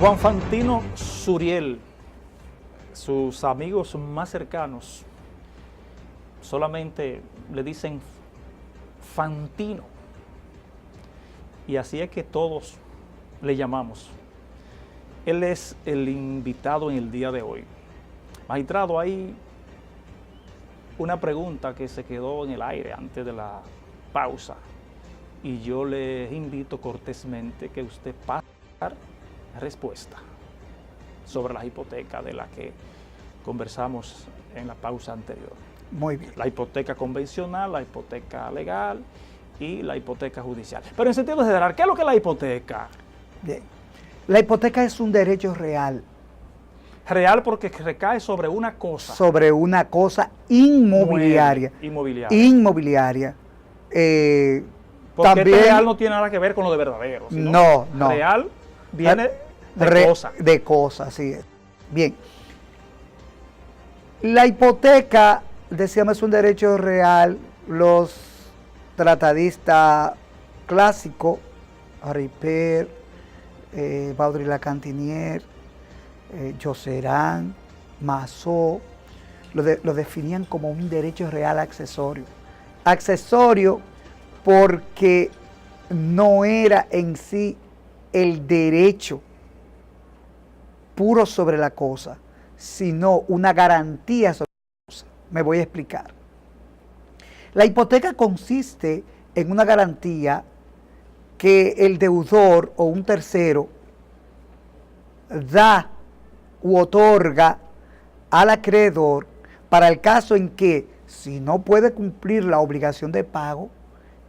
Juan Fantino Suriel, sus amigos más cercanos solamente le dicen Fantino, y así es que todos le llamamos. Él es el invitado en el día de hoy. Magistrado, hay una pregunta que se quedó en el aire antes de la pausa y yo le invito cortésmente que usted pase a dar respuesta sobre las hipotecas de las que conversamos en la pausa anterior. Muy bien. La hipoteca convencional, la hipoteca legal y la hipoteca judicial. Pero en sentido general, ¿qué es lo que es la hipoteca? Bien. La hipoteca es un derecho real. Real porque recae sobre una cosa. Sobre una cosa inmobiliaria. Inmobiliaria. Porque también, este real no tiene nada que ver con lo de verdadero. No. Real viene de cosa. De cosa, así es. Bien. La hipoteca, decíamos, es un derecho real. Los tratadistas clásicos, Ripper, Baudrillard-Cantinier, Josserand, Massot, lo definían como un derecho real accesorio. Accesorio porque no era en sí el derecho puro sobre la cosa, sino una garantía sobre la cosa. Me voy a explicar. La hipoteca consiste en una garantía que el deudor o un tercero da u otorga al acreedor para el caso en que, si no puede cumplir la obligación de pago,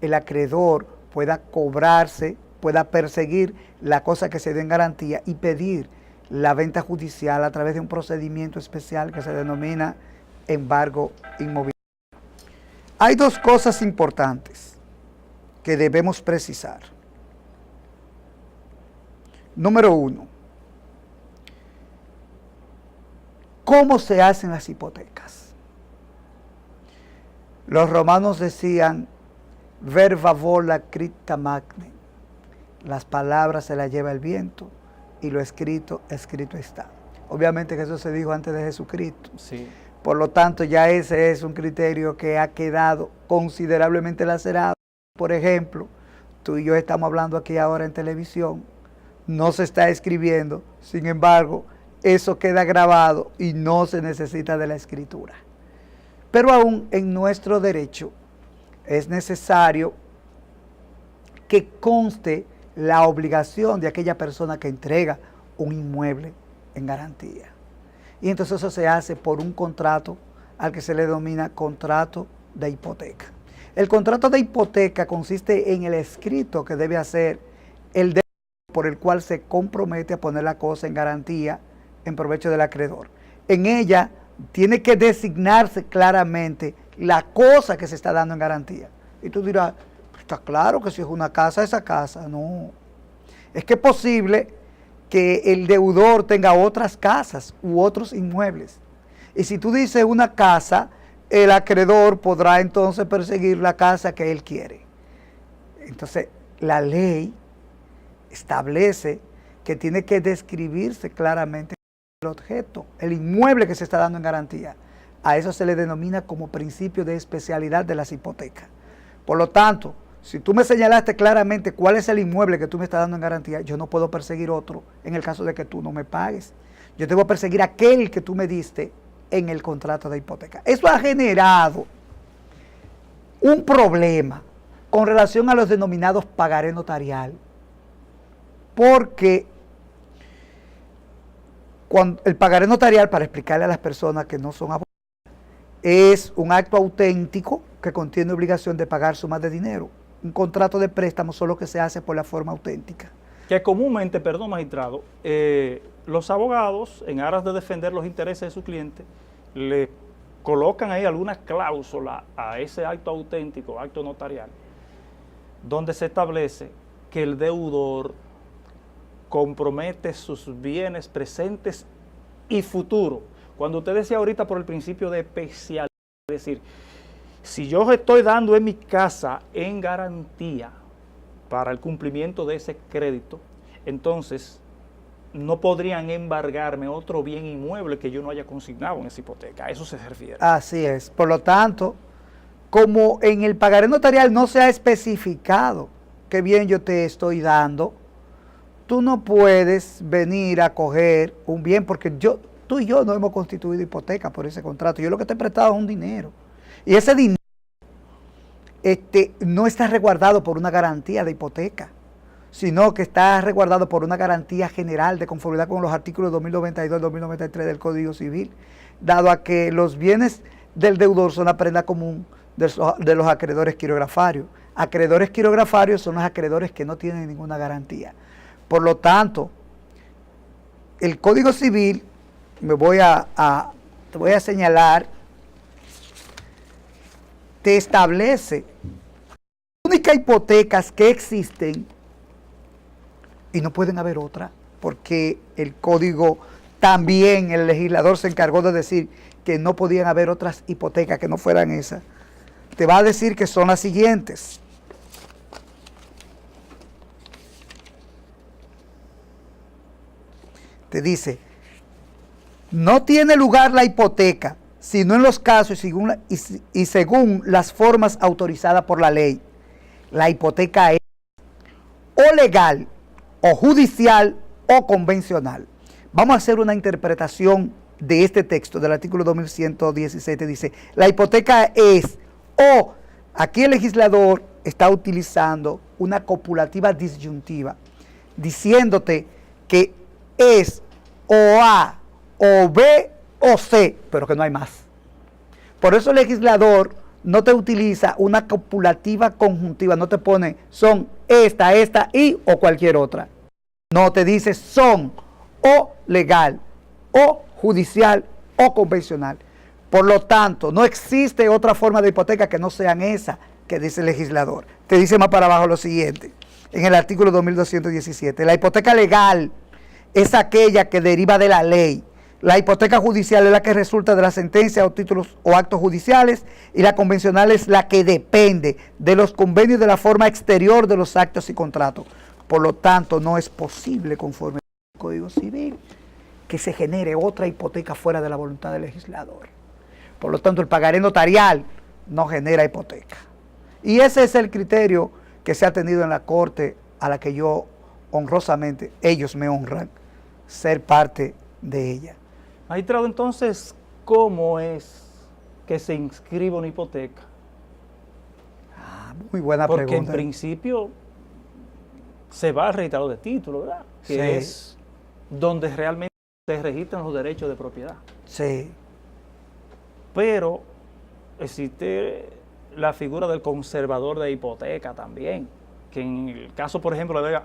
el acreedor pueda cobrarse, pueda perseguir la cosa que se dé en garantía y pedir la venta judicial a través de un procedimiento especial que se denomina embargo inmobiliario. Hay dos cosas importantes que debemos precisar. Número uno, ¿cómo se hacen las hipotecas? Los romanos decían, verba vola cripta magna, las palabras se las lleva el viento y lo escrito, escrito está. Obviamente que eso se dijo antes de Jesucristo. Sí. Por lo tanto, ya ese es un criterio que ha quedado considerablemente lacerado. Por ejemplo, tú y yo estamos hablando aquí ahora en televisión, no se está escribiendo, sin embargo, eso queda grabado y no se necesita de la escritura. Pero aún en nuestro derecho es necesario que conste la obligación de aquella persona que entrega un inmueble en garantía. Y entonces eso se hace por un contrato al que se le denomina contrato de hipoteca. El contrato de hipoteca consiste en el escrito que debe hacer el deudor por el cual se compromete a poner la cosa en garantía en provecho del acreedor. En ella tiene que designarse claramente la cosa que se está dando en garantía. Y tú dirás, está claro que si es una casa, esa casa. No. Es que es posible que el deudor tenga otras casas u otros inmuebles. Y si tú dices una casa, el acreedor podrá entonces perseguir la casa que él quiere. Entonces, la ley establece que tiene que describirse claramente el objeto, el inmueble que se está dando en garantía. A eso se le denomina como principio de especialidad de las hipotecas. Por lo tanto, si tú me señalaste claramente cuál es el inmueble que tú me estás dando en garantía, yo no puedo perseguir otro en el caso de que tú no me pagues. Yo debo perseguir aquel que tú me diste en el contrato de hipoteca. Eso ha generado un problema con relación a los denominados pagaré notarial. Porque cuando el pagaré notarial, para explicarle a las personas que no son abogados, es un acto auténtico que contiene obligación de pagar sumas de dinero. Un contrato de préstamo solo que se hace por la forma auténtica. Que comúnmente, perdón magistrado, los abogados, en aras de defender los intereses de su cliente, le colocan ahí alguna cláusula a ese acto auténtico, acto notarial, donde se establece que el deudor compromete sus bienes presentes y futuros. Cuando usted decía ahorita por el principio de especialidad, es decir, si yo estoy dando en mi casa en garantía para el cumplimiento de ese crédito, entonces no podrían embargarme otro bien inmueble que yo no haya consignado en esa hipoteca. A eso se refiere. Así es. Por lo tanto, como en el pagaré notarial no se ha especificado qué bien yo te estoy dando, tú no puedes venir a coger un bien porque tú y yo no hemos constituido hipoteca por ese contrato. Yo lo que te he prestado es un dinero. Y ese dinero no está resguardado por una garantía de hipoteca, sino que está resguardado por una garantía general de conformidad con los artículos 2092 y 2093 del Código Civil, dado a que los bienes del deudor son la prenda común de los acreedores quirografarios. Acreedores quirografarios son los acreedores que no tienen ninguna garantía. Por lo tanto, el Código Civil, te voy a señalar, te establece únicas hipotecas que existen y no pueden haber otra, porque el código también, el legislador se encargó de decir que no podían haber otras hipotecas que no fueran esas. Te va a decir que son las siguientes. Te dice, no tiene lugar la hipoteca, sino en los casos y según las formas autorizadas por la ley. La hipoteca es o legal, o judicial, o convencional. Vamos a hacer una interpretación de este texto, del artículo 2117, dice, la hipoteca es, o, aquí el legislador está utilizando una copulativa disyuntiva, diciéndote que es o A, o B, o C, pero que no hay más. Por eso el legislador no te utiliza una copulativa conjuntiva, no te pone son esta y o cualquier otra. No, te dice son o legal, o judicial, o convencional. Por lo tanto, no existe otra forma de hipoteca que no sean esa que dice el legislador. Te dice más para abajo lo siguiente, en el artículo 2217, la hipoteca legal es aquella que deriva de la ley. La hipoteca judicial es la que resulta de la sentencia o títulos o actos judiciales, y la convencional es la que depende de los convenios de la forma exterior de los actos y contratos. Por lo tanto, no es posible, conforme al Código Civil, que se genere otra hipoteca fuera de la voluntad del legislador. Por lo tanto, el pagaré notarial no genera hipoteca. Y ese es el criterio que se ha tenido en la Corte, a la que yo honrosamente, ellos me honran, ser parte de ella. Magistrado, entonces, ¿cómo es que se inscribe una hipoteca? Muy buena pregunta. Porque en principio se va al registrador de títulos, ¿verdad? Que sí, es donde realmente se registran los derechos de propiedad. Sí. Pero existe la figura del conservador de hipoteca también, que en el caso, por ejemplo, de Vega,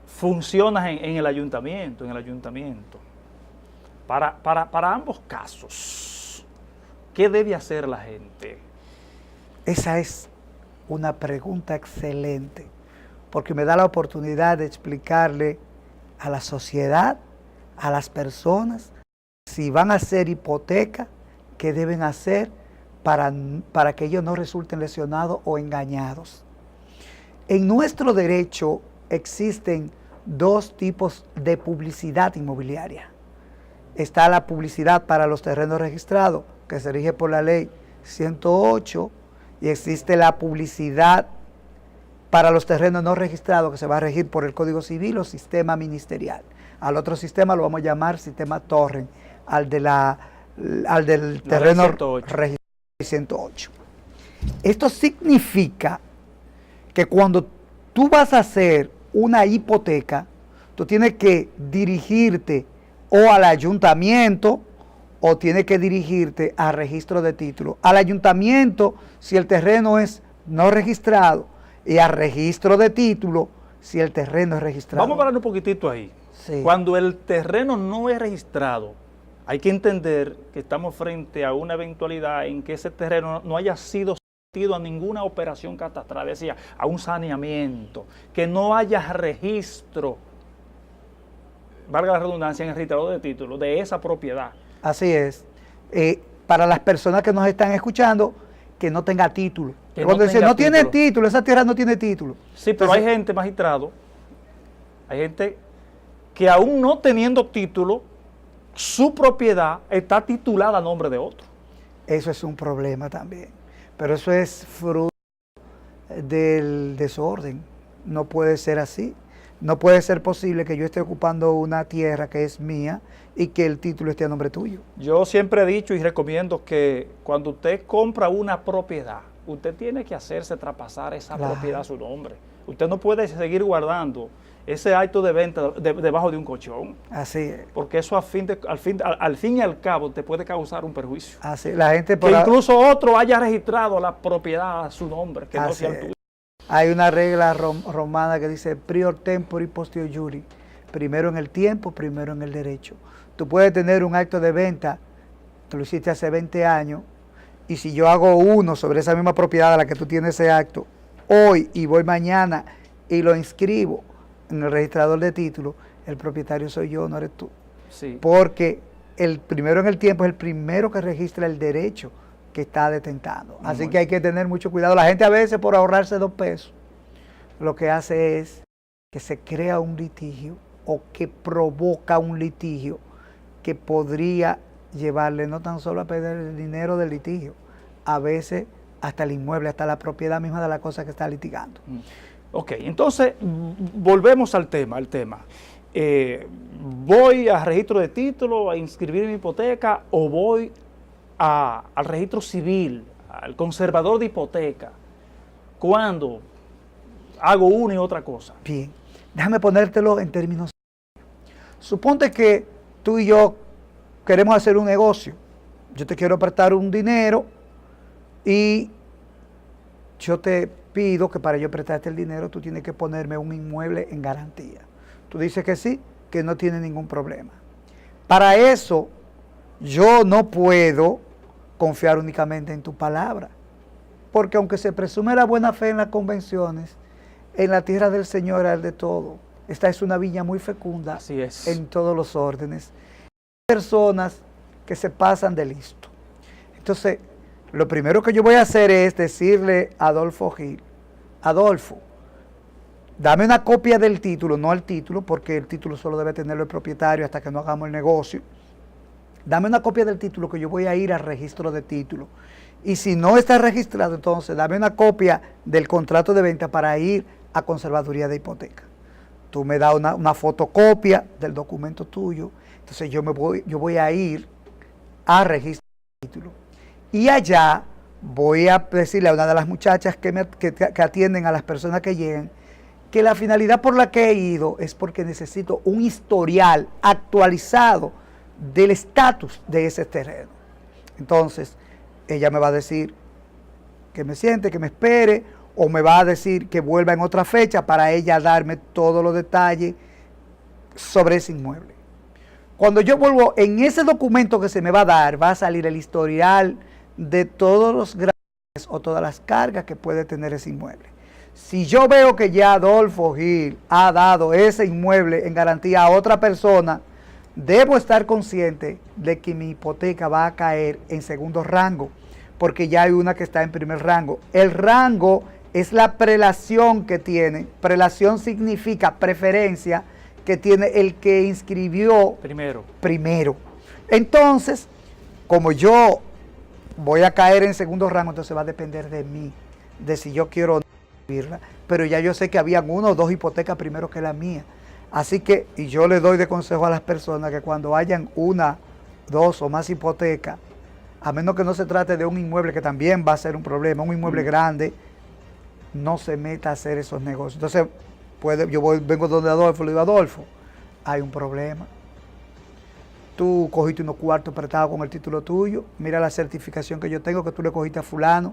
funciona en el ayuntamiento, Para ambos casos, ¿qué debe hacer la gente? Esa es una pregunta excelente, porque me da la oportunidad de explicarle a la sociedad, a las personas, si van a hacer hipoteca, qué deben hacer para que ellos no resulten lesionados o engañados. En nuestro derecho existen dos tipos de publicidad inmobiliaria. Está la publicidad para los terrenos registrados, que se rige por la ley 108, y existe la publicidad para los terrenos no registrados, que se va a regir por el Código Civil o sistema ministerial. Al otro sistema lo vamos a llamar sistema torrent, al del terreno registrado 108. Esto significa que cuando tú vas a hacer una hipoteca, tú tienes que dirigirte o al ayuntamiento o tienes que dirigirte al registro de títulos. Al ayuntamiento si el terreno es no registrado, y al registro de títulos si el terreno es registrado. Vamos a parar un poquitito ahí. Sí. Cuando el terreno no es registrado, hay que entender que estamos frente a una eventualidad en que ese terreno no haya sido sometido a ninguna operación catastral, es decir, a un saneamiento, que no haya registro, valga la redundancia, en el registrador de títulos de esa propiedad. Así es. Para las personas que nos están escuchando, que no tenga título. Cuando dice no tiene título, esa tierra no tiene título. Sí, pero hay gente, magistrado, hay gente que aún no teniendo título, su propiedad está titulada a nombre de otro. Eso es un problema también, pero eso es fruto del desorden. No puede ser así. No puede ser posible que yo esté ocupando una tierra que es mía y que el título esté a nombre tuyo. Yo siempre he dicho y recomiendo que cuando usted compra una propiedad, usted tiene que hacerse traspasar esa propiedad a su nombre. Usted no puede seguir guardando ese acto de venta debajo de un colchón. Así es. Porque eso al fin y al cabo te puede causar un perjuicio. Así, la gente que incluso otro haya registrado la propiedad a su nombre, que no sea el tuyo. Hay una regla romana que dice prior tempore postio juri, primero en el tiempo, primero en el derecho. Tú puedes tener un acto de venta, tú lo hiciste hace 20 años, y si yo hago uno sobre esa misma propiedad a la que tú tienes ese acto, hoy y voy mañana y lo inscribo en el registrador de títulos, el propietario soy yo, no eres tú. Sí. Porque el primero en el tiempo es el primero que registra el derecho que está detentando. Así que hay que tener mucho cuidado. La gente a veces por ahorrarse 2 pesos, lo que hace es que se crea un litigio o que provoca un litigio que podría llevarle no tan solo a perder el dinero del litigio, a veces hasta el inmueble, hasta la propiedad misma de la cosa que está litigando. Ok, entonces volvemos al tema. ¿Voy al registro de título a inscribir mi hipoteca o voy al registro civil, al conservador de hipoteca, cuando hago una y otra cosa? Bien, déjame ponértelo en términos. Suponte que tú y yo queremos hacer un negocio. Yo te quiero prestar un dinero y yo te pido que para yo prestarte el dinero tú tienes que ponerme un inmueble en garantía. Tú dices que sí, que no tiene ningún problema. Para eso yo no puedo confiar únicamente en tu palabra, porque aunque se presume la buena fe en las convenciones, en la tierra del Señor hay de todo. Esta es una viña muy fecunda. Así es. En todos los órdenes. Hay personas que se pasan de listo. Entonces, lo primero que yo voy a hacer es decirle a Adolfo Gil, Adolfo, dame una copia del título, no el título, porque el título solo debe tenerlo el propietario hasta que no hagamos el negocio. Dame una copia del título que yo voy a ir al registro de título. Y si no está registrado, entonces dame una copia del contrato de venta para ir a conservaduría de hipoteca. Tú me das una fotocopia del documento tuyo. Entonces yo voy a ir a registro de título. Y allá voy a decirle a una de las muchachas que atienden a las personas que lleguen, que la finalidad por la que he ido es porque necesito un historial actualizado del estatus de ese terreno. Entonces, ella me va a decir que me siente, que me espere, o me va a decir que vuelva en otra fecha para ella darme todos los detalles sobre ese inmueble. Cuando yo vuelvo, en ese documento que se me va a dar, va a salir el historial de todos los graves o todas las cargas que puede tener ese inmueble. Si yo veo que ya Adolfo Gil ha dado ese inmueble en garantía a otra persona, debo estar consciente de que mi hipoteca va a caer en segundo rango, porque ya hay una que está en primer rango. El rango es la prelación que tiene. Prelación significa preferencia que tiene el que inscribió primero. Entonces, como yo voy a caer en segundo rango, entonces va a depender de mí, de si yo quiero o no inscribirla. Pero ya yo sé que habían 1 o 2 hipotecas primero que la mía. Así que, y yo le doy de consejo a las personas que cuando hayan 1, 2 o más hipotecas, a menos que no se trate de un inmueble que también va a ser un problema, un inmueble grande, no se meta a hacer esos negocios. Entonces, vengo donde Adolfo, le digo, Adolfo, hay un problema. Tú cogiste unos cuartos prestados con el título tuyo, mira la certificación que yo tengo, que tú le cogiste a fulano.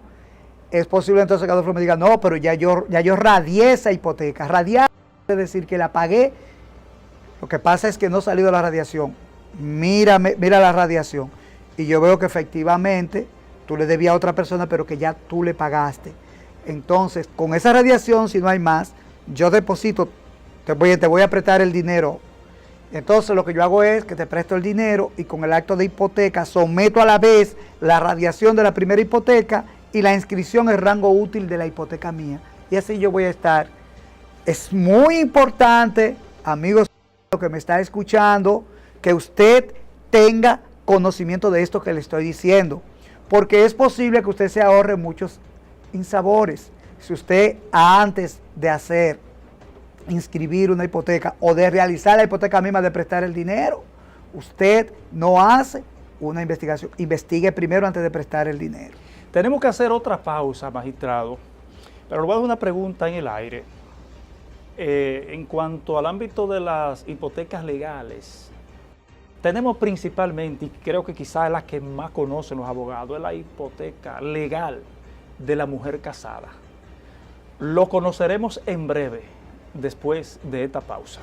Es posible entonces que Adolfo me diga, no, pero ya yo radié esa hipoteca. Radiar quiere decir que la pagué. Lo que pasa es que no ha salido la radiación. Mira la radiación. Y yo veo que efectivamente tú le debías a otra persona, pero que ya tú le pagaste. Entonces, con esa radiación, si no hay más, yo deposito, te voy a prestar el dinero. Entonces, lo que yo hago es que te presto el dinero y con el acto de hipoteca someto a la vez la radiación de la primera hipoteca y la inscripción en rango útil de la hipoteca mía. Y así yo voy a estar. Es muy importante, amigos que me está escuchando, que usted tenga conocimiento de esto que le estoy diciendo, porque es posible que usted se ahorre muchos insabores. Si usted antes de inscribir una hipoteca o de realizar la hipoteca misma, de prestar el dinero, usted no hace una investigación, investigue primero antes de prestar el dinero. Tenemos que hacer otra pausa, magistrado, pero le voy a dar una pregunta en el aire. En cuanto al ámbito de las hipotecas legales, tenemos principalmente, y creo que quizás es la que más conocen los abogados, es la hipoteca legal de la mujer casada. Lo conoceremos en breve, después de esta pausa.